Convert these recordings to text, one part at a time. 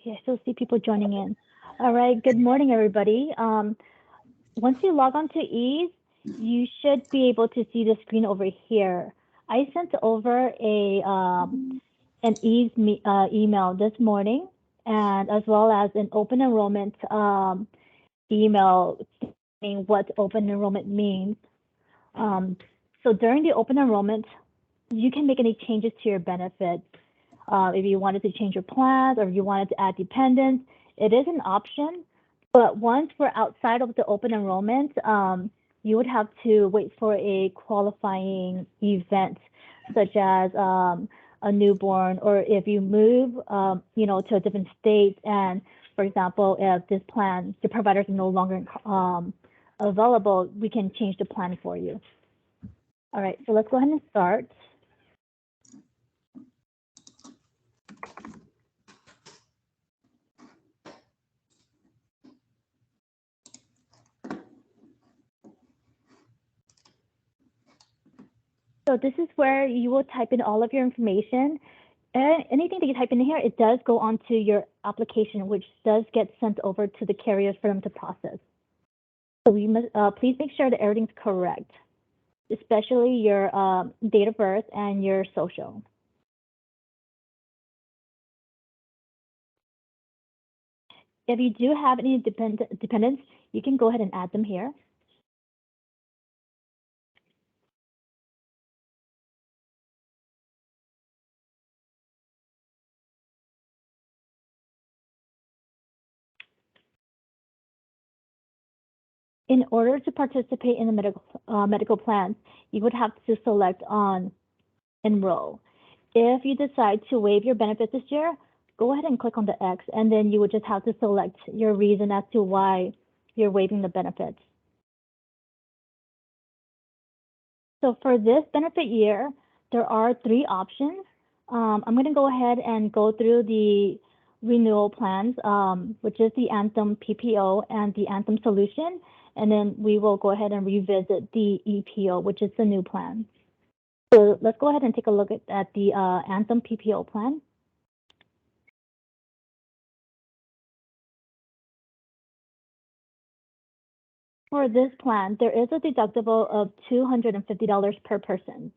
Okay, I still see people joining in. All right, good morning, everybody. Once you log on to Ease, you should be able to see the screen over here. I sent over an Ease email this morning, and as well as an open enrollment email stating what open enrollment means. So during the open enrollment, you can make any changes to your benefits. If you wanted to change your plans or if you wanted to add dependents, it is an option. But once we're outside of the open enrollment, you would have to wait for a qualifying event, such as a newborn, or if you move, to a different state. And for example, if this plan, the providers are no longer available, we can change the plan for you. All right, so let's go ahead and start. So this is where you will type in all of your information. And anything that you type in here, it does go onto your application, which does get sent over to the carriers for them to process. So we must please make sure that everything's correct, especially your date of birth and your social. If you do have any dependents, you can go ahead and add them here. In order to participate in the medical plans, you would have to select on enroll. If you decide to waive your benefits this year, go ahead and click on the X, and then you would just have to select your reason as to why you're waiving the benefits. So for this benefit year, there are 3 options. I'm going to go ahead and go through the renewal plans, which is the Anthem PPO and the Anthem Solution, and then we will go ahead and revisit the EPO, which is the new plan. So let's go ahead and take a look at the Anthem PPO plan. For this plan, there is a deductible of $250 per person,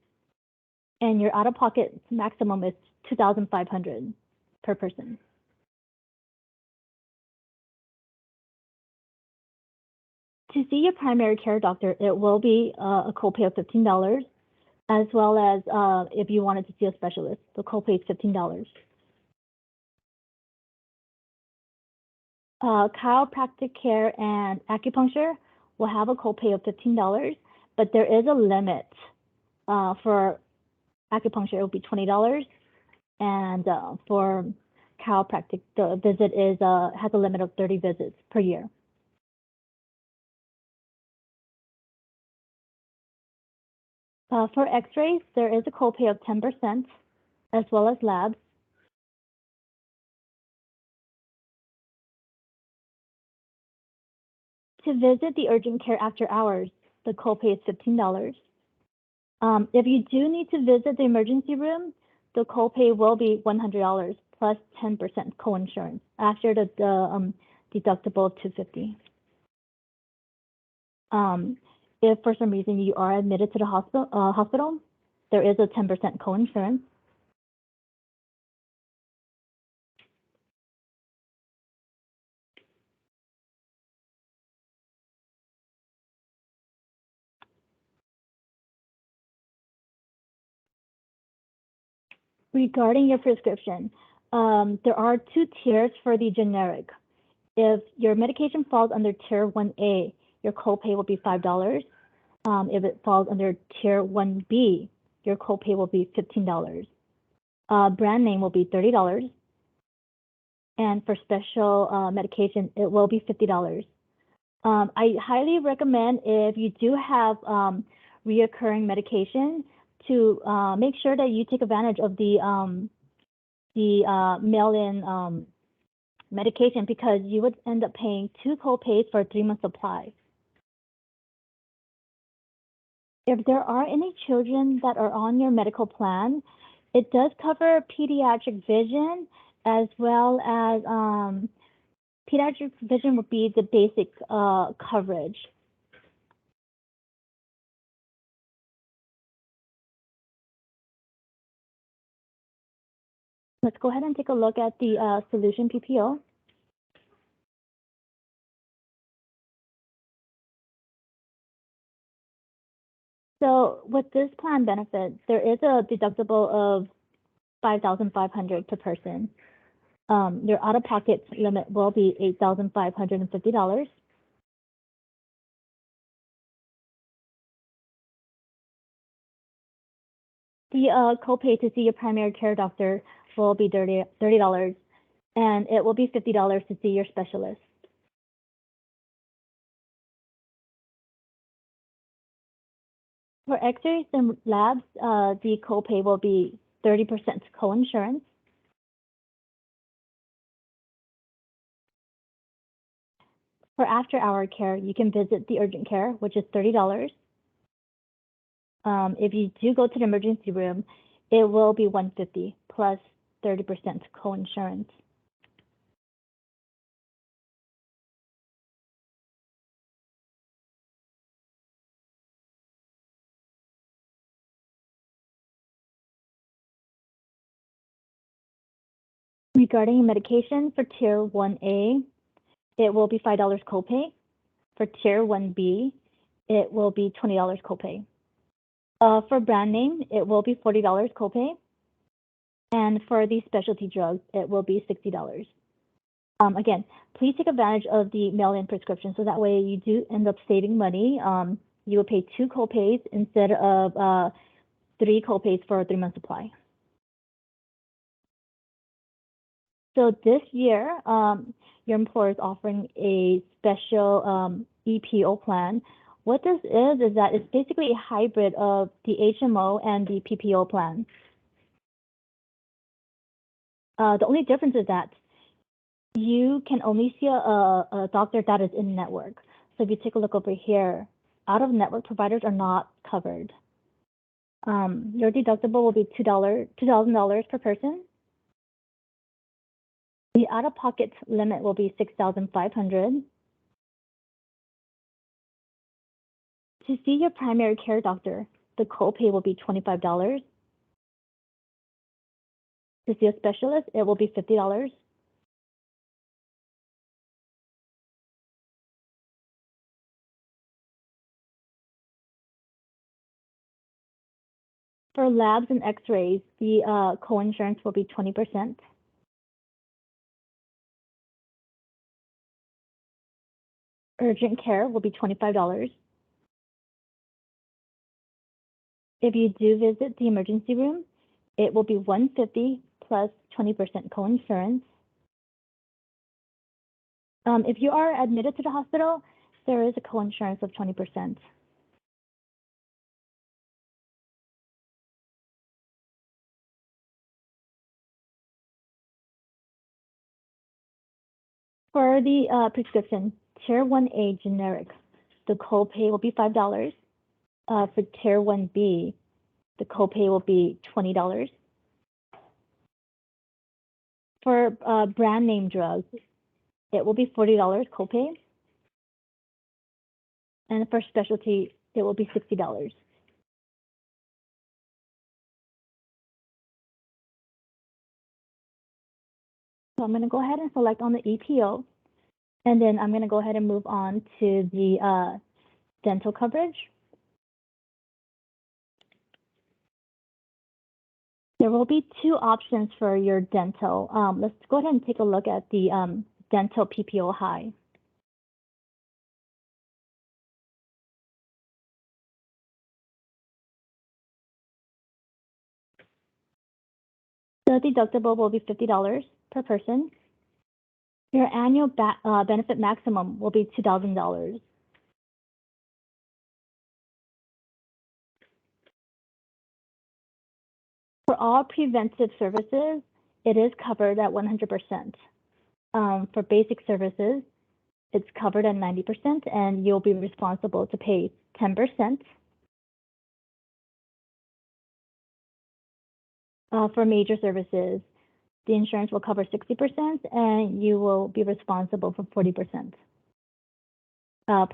and your out-of-pocket maximum is $2,500 per person. To see your primary care doctor, it will be a copay of $15, as well as if you wanted to see a specialist, the copay is $15. Chiropractic care and acupuncture will have a copay of $15, but there is a limit. For acupuncture, it will be $20, and for chiropractic, the visit has a limit of 30 visits per year. For x-rays, there is a copay of 10%, as well as labs. To visit the urgent care after hours, the copay is $15. If you do need to visit the emergency room, the copay will be $100 plus 10% coinsurance after the deductible of $250. If for some reason you are admitted to the hospital, there is a 10% coinsurance. Regarding your prescription, there are 2 tiers for the generic. If your medication falls under tier 1A, your copay will be $5. If it falls under tier 1B, your copay will be $15. Brand name will be $30. And for special medication, it will be $50. I highly recommend, if you do have reoccurring medication, to make sure that you take advantage of the mail-in medication, because you would end up paying 2 copays for a 3-month supply. If there are any children that are on your medical plan, it does cover pediatric vision as well as pediatric vision would be the basic coverage. Let's go ahead and take a look at the solution PPO. So with this plan benefit, there is a deductible of $5,500 per person. Your out-of-pocket limit will be $8,550. The copay to see your primary care doctor will be $30, and it will be $50 to see your specialist. For X-rays and labs, the copay will be 30% co-insurance. For after-hour care, you can visit the urgent care, which is $30. If you do go to the emergency room, it will be $150 plus 30% co-insurance. Regarding medication for Tier 1A, it will be $5 copay. For Tier 1B, it will be $20 copay. For brand name, it will be $40 copay. And for the specialty drugs, it will be $60. Again, please take advantage of the mail-in prescription so that way you do end up saving money. You will pay 2 copays instead of 3 copays for a 3-month supply. So this year, your employer is offering a special EPO plan. What this is that it's basically a hybrid of the HMO and the PPO plan. The only difference is that you can only see a doctor that is in network. So if you take a look over here, out-of-network providers are not covered. Your deductible will be $2,000 per person. The out-of-pocket limit will be $6,500. To see your primary care doctor, the copay will be $25. To see a specialist, it will be $50. For labs and X-rays, the co-insurance will be 20%. Urgent care will be $25. If you do visit the emergency room, it will be $150 plus 20% co-insurance. If you are admitted to the hospital, there is a co-insurance of 20%. For the prescription, Tier 1A generic, the copay will be $5. For Tier 1B, the copay will be $20. For brand name drugs, it will be $40 copay. And for specialty, it will be $60. So I'm going to go ahead and select on the EPO, and then I'm going to go ahead and move on to the dental coverage. There will be 2 options for your dental. Let's go ahead and take a look at the dental PPO high. The deductible will be $50 per person. Your annual benefit maximum will be $2,000. For all preventive services, it is covered at 100%. For basic services, it's covered at 90%, and you'll be responsible to pay 10%. For major services, the insurance will cover 60% and you will be responsible for 40%.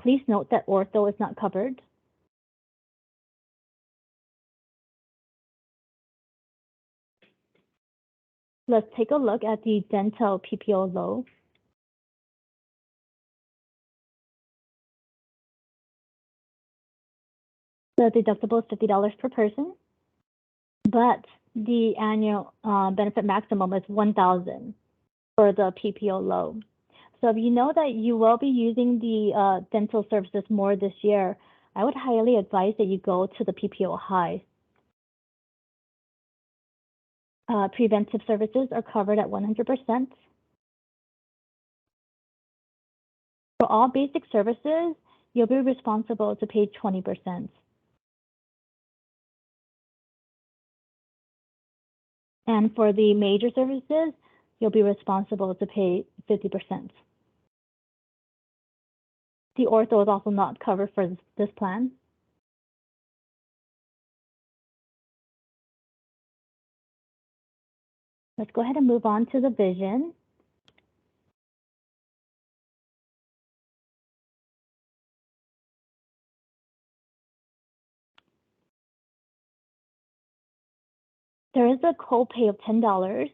Please note that ortho is not covered. Let's take a look at the dental PPO low. The deductible is $50 per person, but the annual benefit maximum is $1,000 for the PPO low. So if you know that you will be using the dental services more this year, I would highly advise that you go to the PPO high. Preventive services are covered at 100%. For all basic services, you'll be responsible to pay 20%. And for the major services, you'll be responsible to pay 50%. The ortho is also not covered for this plan. Let's go ahead and move on to the vision. There is a copay of $10,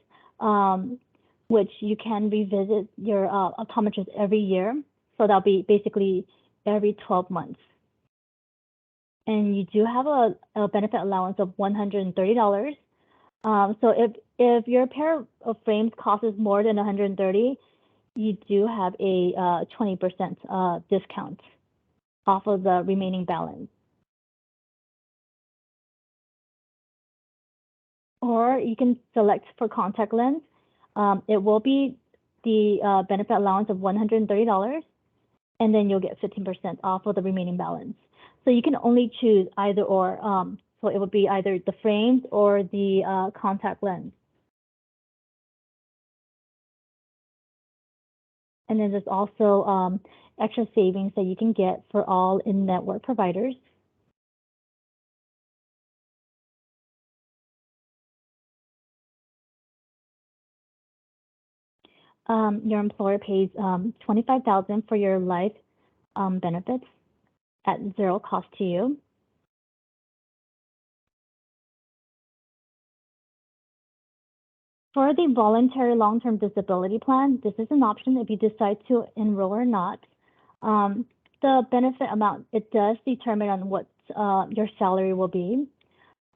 which you can revisit your optometrist every year. So that'll be basically every 12 months. And you do have a benefit allowance of $130. So if your pair of frames costs more than $130, you do have a 20% discount off of the remaining balance. Or you can select for contact lens. It will be the benefit allowance of $130, and then you'll get 15% off of the remaining balance. So you can only choose either or. So it would be either the frames or the contact lens. And then there's also extra savings that you can get for all in-network providers. Your employer pays $25,000 for your life benefits at zero cost to you. For the voluntary long-term disability plan, this is an option if you decide to enroll or not. The benefit amount, it does determine on what your salary will be.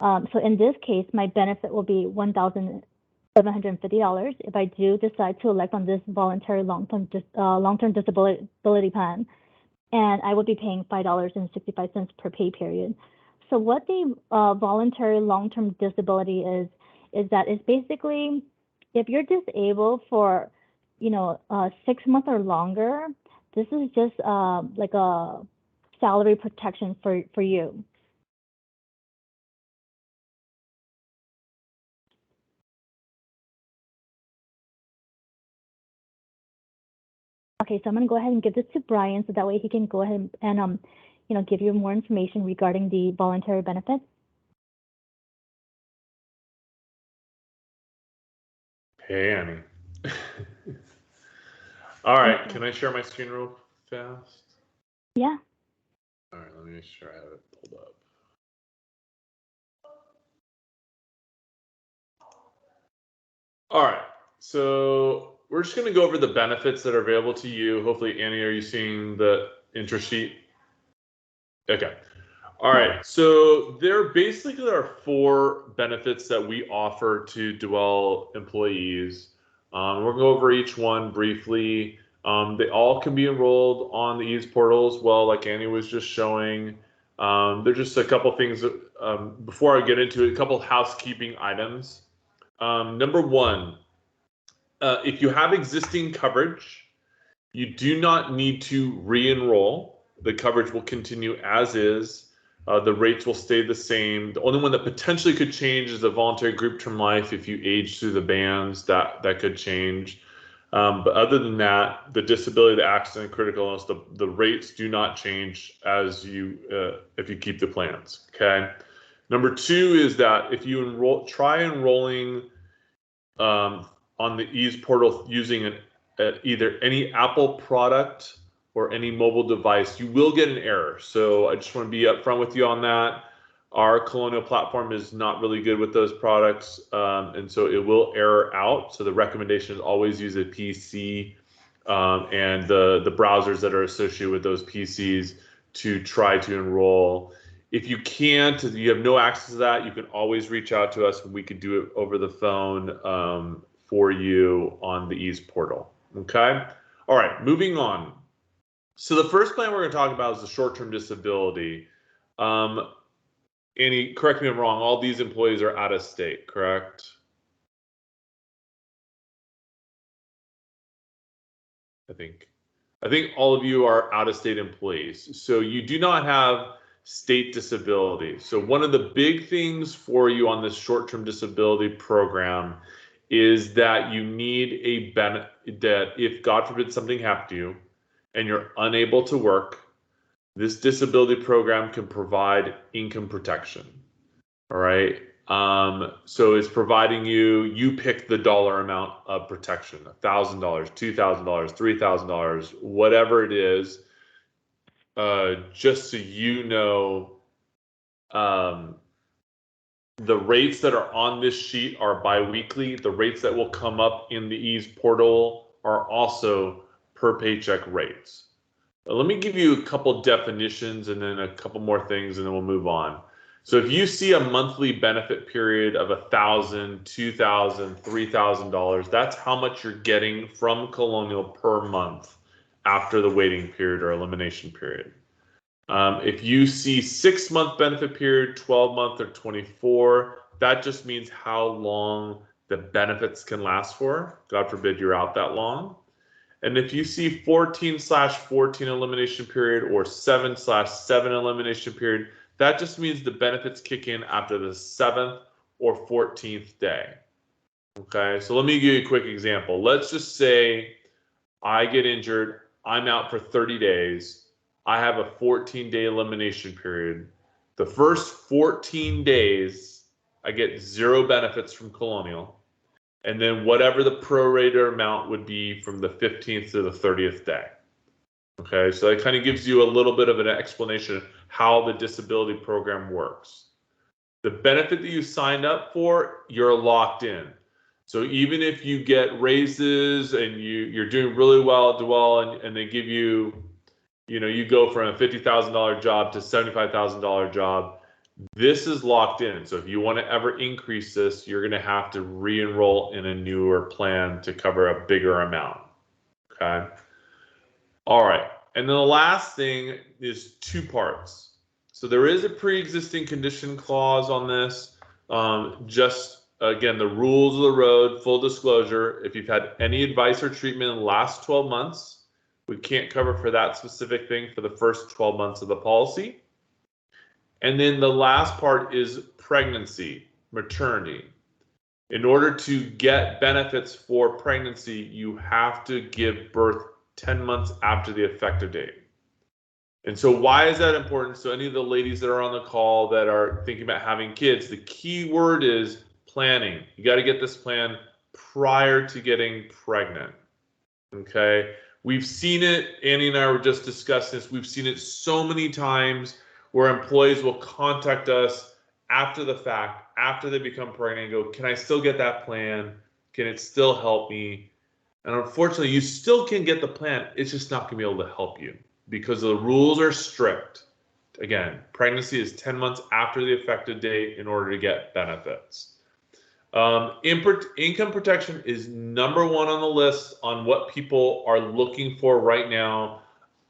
So in this case, my benefit will be $1,750 if I do decide to elect on this voluntary long-term disability plan, and I would be paying $5.65 per pay period. So what the voluntary long-term disability is that it's basically if you're disabled for 6 months or longer, this is just like a salary protection for you. Okay, so I'm going to go ahead and give this to Brian so that way he can go ahead and give you more information regarding the voluntary benefits. Hey, Annie. All right, can I share my screen real fast? Yeah. All right, let me make sure I have it pulled up. All right, so we're just going to go over the benefits that are available to you. Hopefully, Annie, are you seeing the interest sheet? Okay. All right, so there basically are 4 benefits that we offer to Dwell employees. We're going to go over each one briefly. They all can be enrolled on the EASE portal as well, like Annie was just showing. There's just a couple things that, before I get into it, a couple housekeeping items. Number 1, if you have existing coverage, you do not need to re-enroll. The coverage will continue as is. The rates will stay the same. The only one that potentially could change is the voluntary group term life. If you age through the bands, that could change. But other than that, the disability, the accident, critical illness, the rates do not change as if you keep the plans. Okay. Number 2 is that if you try enrolling on on the ease portal using either any Apple product or any mobile device, you will get an error. So I just want to be upfront with you on that. Our Colonial platform is not really good with those products, and so it will error out. So the recommendation is always use a PC and the browsers that are associated with those PCs to try to enroll. If you can't, if you have no access to that, you can always reach out to us and we could do it over the phone for you on the ease portal. Okay. All right, moving on. So the first plan we're going to talk about is the short-term disability. Annie, correct me if I'm wrong, all these employees are out of state, correct? I think all of you are out of state employees. So you do not have state disability. So one of the big things for you on this short-term disability program is that you need a benefit that if God forbid something happened to you and you're unable to work, this disability program can provide income protection. All right. So it's providing you pick the dollar amount of protection, $1,000, $2,000, $3,000, whatever it is, just so you know, the rates that are on this sheet are biweekly. The rates that will come up in the ease portal are also per paycheck rates. Let me give you a couple definitions and then a couple more things, and then we'll move on. So if you see a monthly benefit period of $1,000, $2,000, $3,000, that's how much you're getting from Colonial per month after the waiting period or elimination period. If you see 6-month benefit period, 12-month, or 24, that just means how long the benefits can last for. God forbid you're out that long. And if you see 14/14 elimination period or 7/7 elimination period, that just means the benefits kick in after the 7th or 14th day. Okay, so let me give you a quick example. Let's just say I get injured, I'm out for 30 days, I have a 14-day elimination period. The first 14 days, I get 0 benefits from Colonial. And then whatever the prorated amount would be from the 15th to the 30th day. Okay, so that kind of gives you a little bit of an explanation of how the disability program works. The benefit that you signed up for, you're locked in. So even if you get raises and you're doing really well, and they give you, you go from a $50,000 job to $75,000 job, this is locked in. So if you want to ever increase this, you're going to have to re-enroll in a newer plan to cover a bigger amount. Okay. All right. And then the last thing is 2 parts. So there is a pre-existing condition clause on this. Just again, the rules of the road, full disclosure. If you've had any advice or treatment in the last 12 months, we can't cover for that specific thing for the first 12 months of the policy. And then the last part is pregnancy, maternity. In order to get benefits for pregnancy, you have to give birth 10 months after the effective date. And so why is that important? So any of the ladies that are on the call that are thinking about having kids, the key word is planning. You got to get this plan prior to getting pregnant. Okay? We've seen it, Annie and I were just discussing this, we've seen it so many times where employees will contact us after the fact, after they become pregnant, and go, can I still get that plan? Can it still help me? And unfortunately, you still can get the plan. It's just not going to be able to help you because the rules are strict. Again, pregnancy is 10 months after the effective date in order to get benefits. Income protection is number 1 on the list on what people are looking for right now.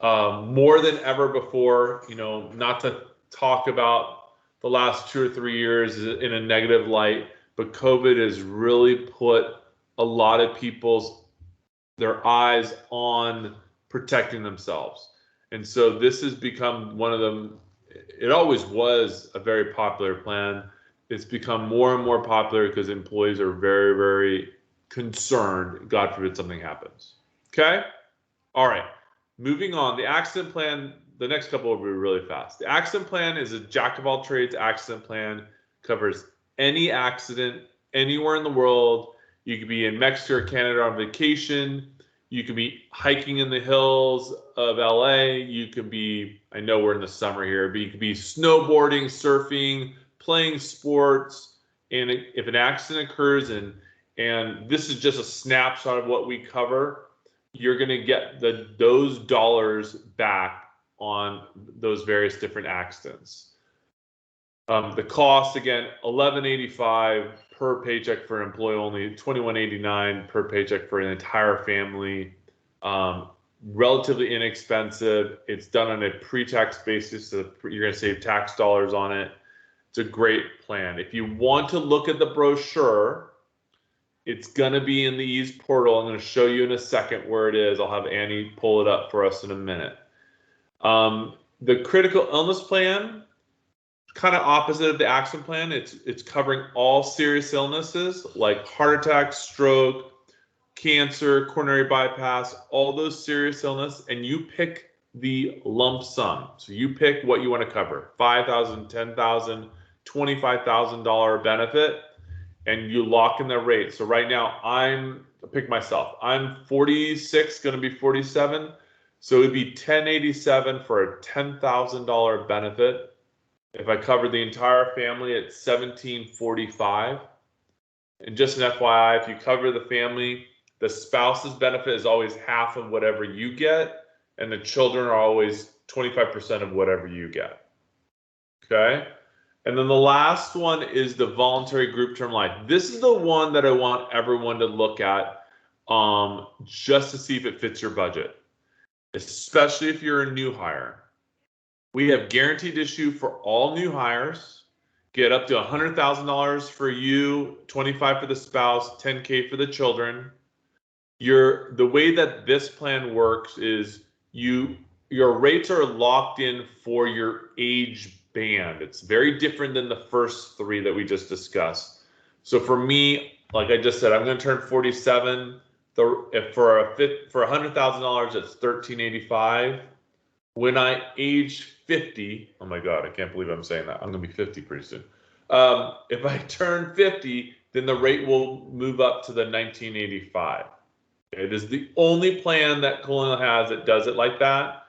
More than ever before, not to talk about the last 2 or 3 years in a negative light, but COVID has really put a lot of their eyes on protecting themselves. And so this has become one of them. It always was a very popular plan. It's become more and more popular because employees are very, very concerned, God forbid something happens. Okay? All right. Moving on, the accident plan, the next couple will be really fast. The accident plan is a jack of all trades accident plan, covers any accident anywhere in the world. You could be in Mexico or Canada on vacation. You could be hiking in the hills of LA. You could be, I know we're in the summer here, but you could be snowboarding, surfing, playing sports. And if an accident occurs, and this is just a snapshot of what we cover, you're going to get those dollars back on those various different accidents. The cost, again, $11.85 per paycheck for an employee only, $21.89 per paycheck for an entire family. Relatively inexpensive. It's done on a pre-tax basis, so you're going to save tax dollars on it. It's a great plan. If you want to look at the brochure, it's going to be in the Ease portal. I'm going to show you in a second where it is. I'll have Annie pull it up for us in a minute. The critical illness plan, kind of opposite of the accident plan. It's covering all serious illnesses like heart attack, stroke, cancer, coronary bypass, all those serious illness, and you pick the lump sum. So you pick what you want to cover: $5,000, $10,000, $25,000 benefit, and you lock in the rate. So right now, I'll pick myself. I'm 46, going to be 47. So it'd be $10.87 for a $10,000 benefit. If I cover the entire family, it's $17.45. And just an FYI, if you cover the family, the spouse's benefit is always half of whatever you get, and the children are always 25% of whatever you get. Okay? And then the last one is the voluntary group term life. This is the one that I want everyone to look at just to see if it fits your budget, especially if you're a new hire. We have guaranteed issue for all new hires. Get up to $100,000 for you, $25,000 for the spouse, $10,000 for the children. The way that this plan works is your rates are locked in for your age band. It's very different than the first three that we just discussed. So for me, like I just said, I'm going to turn 47. For $100,000, it's $13.85. When I age 50, oh my God, I can't believe I'm saying that. I'm going to be 50 pretty soon. If I turn 50, then the rate will move up to the $19.85. It is the only plan that Colonial has that does it like that.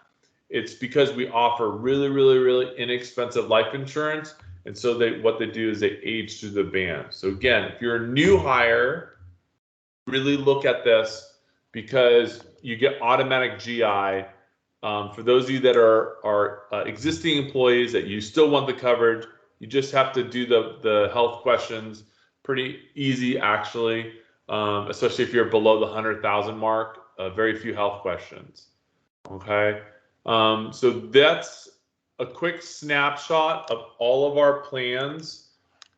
It's because we offer really, really, really inexpensive life insurance. And so what they do is they age through the band. So again, if you're a new hire, really look at this because you get automatic GI. For those of you that are existing employees that you still want the coverage, you just have to do the health questions. Pretty easy, actually, especially if you're below the 100,000 mark. Very few health questions. Okay, so that's a quick snapshot of all of our plans.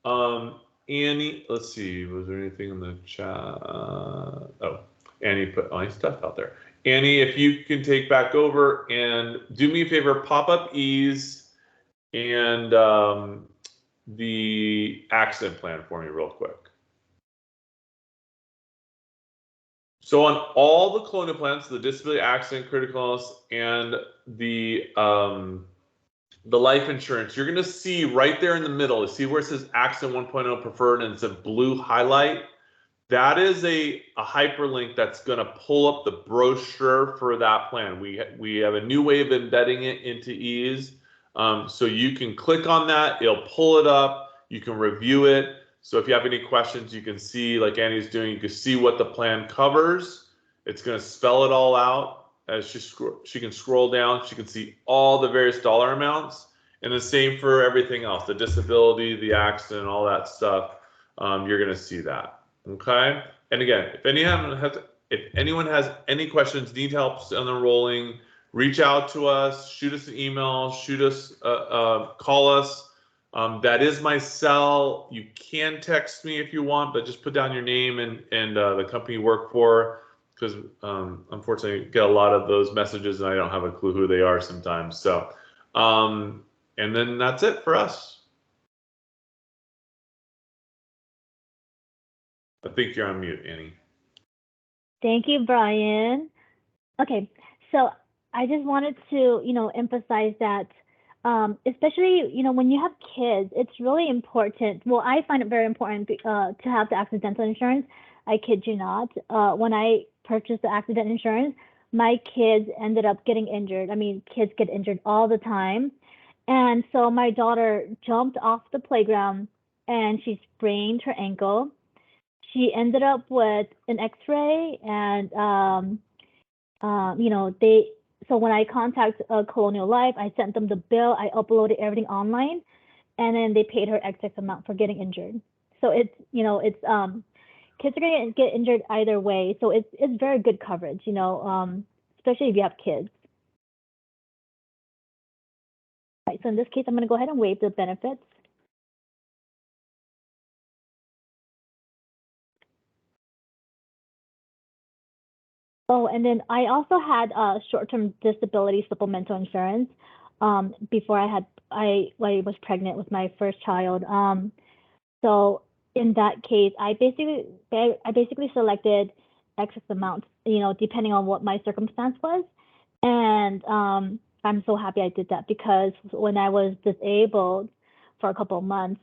Annie, let's see, was there anything in the chat? Oh, Annie put all my stuff out there. Annie, if you can take back over and do me a favor, pop up Ease and the accident plan for me real quick. So on all the Colonial plans, the disability, accident, critical illness, and the life insurance, you're going to see right there in the middle, you see where it says Accident 1.0 Preferred and it's a blue highlight. That is a hyperlink that's going to pull up the brochure for that plan. We have a new way of embedding it into Ease. So you can click on that. It'll pull it up. You can review it. So if you have any questions, you can see, like Annie's doing, you can see what the plan covers. It's going to spell it all out. As she can scroll down, she can see all the various dollar amounts. And the same for everything else, the disability, the accident, all that stuff. You're going to see that. Okay. And again, if anyone has any questions, need help on the rolling, reach out to us, shoot us an email, call us. That is my cell. You can text me if you want, but just put down your name and the company you work for, because unfortunately I get a lot of those messages and I don't have a clue who they are sometimes. So, and then that's it for us. I think you're on mute, Annie. Thank you, Brian. Okay, so I just wanted to, emphasize that, especially, when you have kids, it's really important. Well, I find it very important to have the accidental insurance, I kid you not. When I purchased the accident insurance, my kids ended up getting injured. I mean, kids get injured all the time. And so my daughter jumped off the playground and she sprained her ankle. She ended up with an x-ray and they so when I contact Colonial Life, I sent them the bill, I uploaded everything online, and then they paid her XX amount for getting injured. So it's kids are gonna get injured either way. So it's very good coverage, especially if you have kids. Right. So in this case, I'm gonna go ahead and waive the benefits. Oh, and then I also had short-term disability supplemental insurance before when I was pregnant with my first child. So in that case, I basically selected excess amounts, depending on what my circumstance was, and I'm so happy I did that because when I was disabled for a couple of months,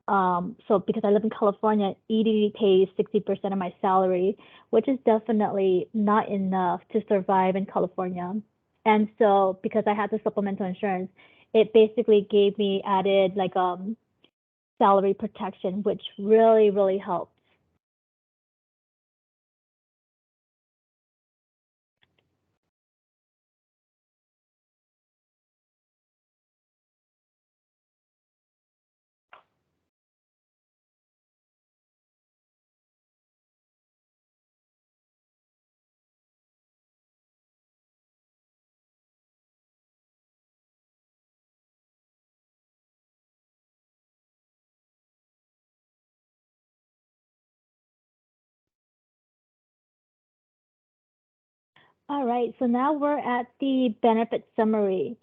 so because I live in California, ED pays 60% of my salary, which is definitely not enough to survive in California. And so because I had the supplemental insurance, it basically gave me added like salary protection, which really, really helps. All right, so now we're at the benefit summary.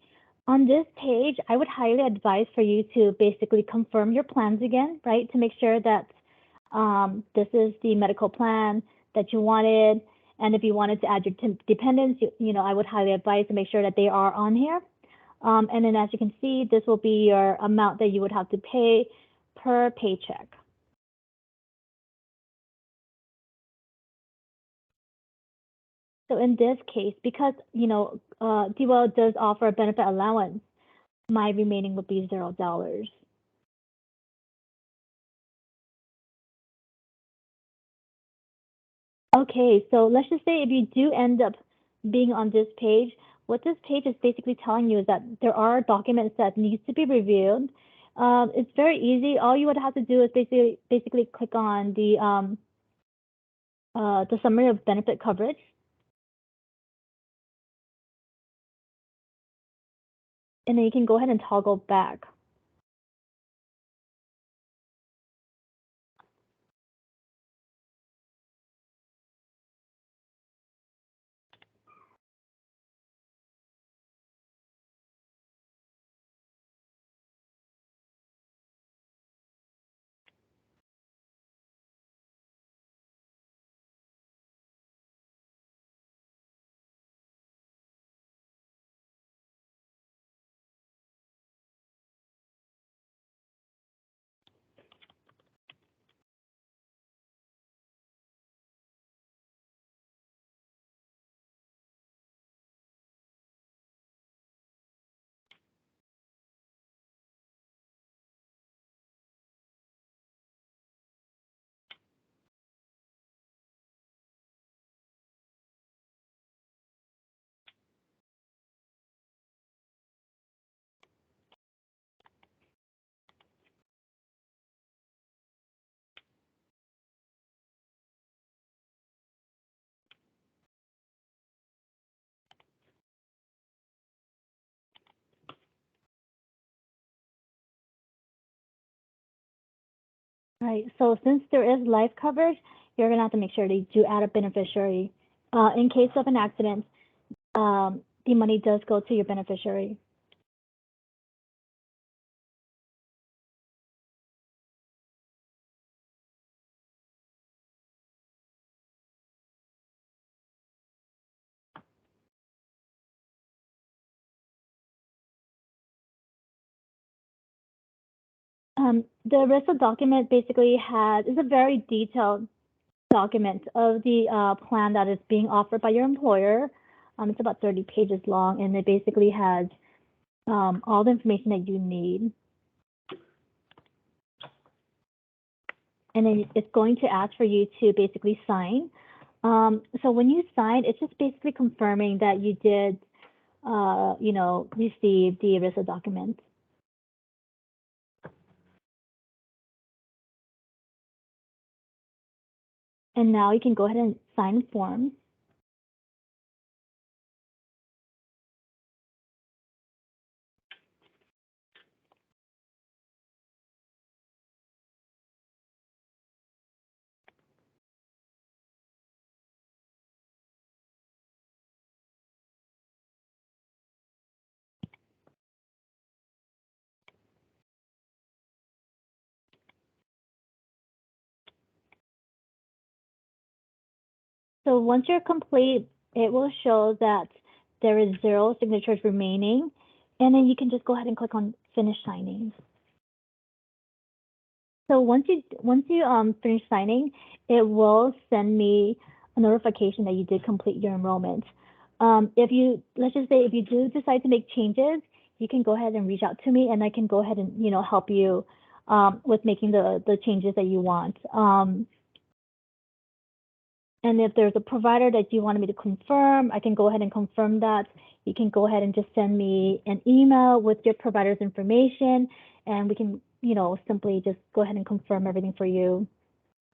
On this page, I would highly advise for you to basically confirm your plans again, right? To make sure that this is the medical plan that you wanted. And if you wanted to add your dependents, I would highly advise to make sure that they are on here. And then as you can see, this will be your amount that you would have to pay per paycheck. So in this case, because DWell does offer a benefit allowance, my remaining would be $0. Okay, so let's just say if you do end up being on this page, what this page is basically telling you is that there are documents that needs to be reviewed. It's very easy. All you would have to do is basically click on the summary of benefit coverage. And then you can go ahead and toggle back. Right. So since there is life coverage, you're gonna have to make sure that you do add a beneficiary. In case of an accident, the money does go to your beneficiary. The rest of the document basically is a very detailed document of the plan that is being offered by your employer. It's about 30 pages long, and it basically has all the information that you need. And then it's going to ask for you to basically sign. So when you sign, it's just basically confirming that you did, receive the ERISA document. And now you can go ahead and sign forms. So once you're complete, it will show that there is 0 signatures remaining, and then you can just go ahead and click on finish signing. So once you finish signing, it will send me a notification that you did complete your enrollment. Let's just say if you do decide to make changes, you can go ahead and reach out to me, and I can go ahead and help you with making the changes that you want. And if there's a provider that you wanted me to confirm, I can go ahead and confirm that. You can go ahead and just send me an email with your provider's information, and we can, simply just go ahead and confirm everything for you.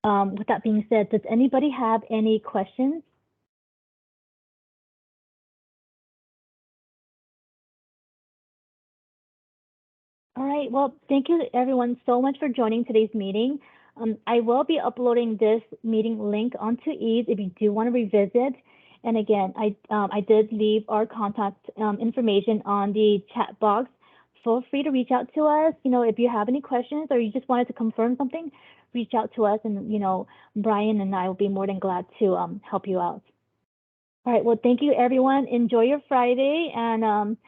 With that being said, does anybody have any questions? All right, well, thank you everyone so much for joining today's meeting. I will be uploading this meeting link onto Ease if you do want to revisit. And again, I did leave our contact information on the chat box. Feel free to reach out to us. If you have any questions or you just wanted to confirm something, reach out to us, and Brian and I will be more than glad to help you out. All right, well, thank you everyone. Enjoy your Friday, and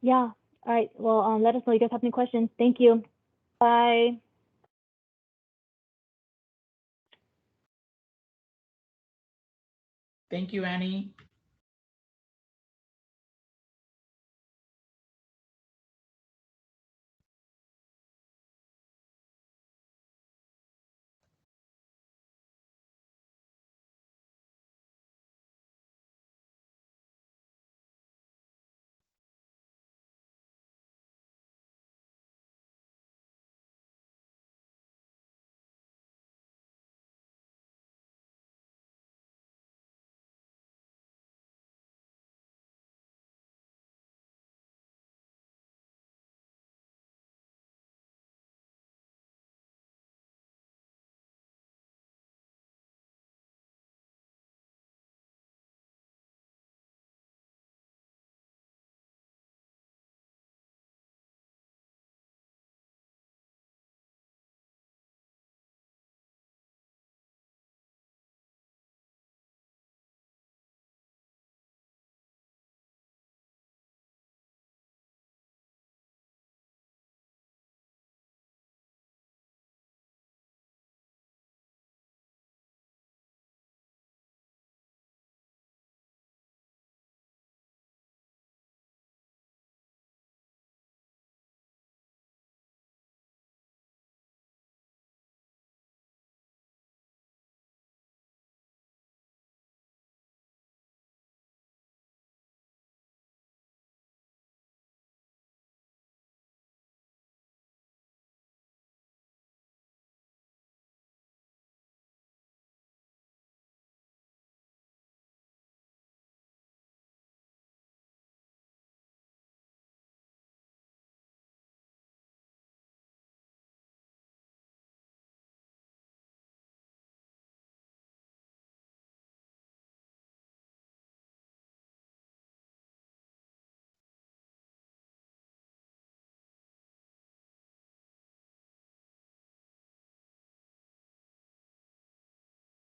yeah. All right, well, let us know if you guys have any questions. Thank you. Bye. Thank you, Annie.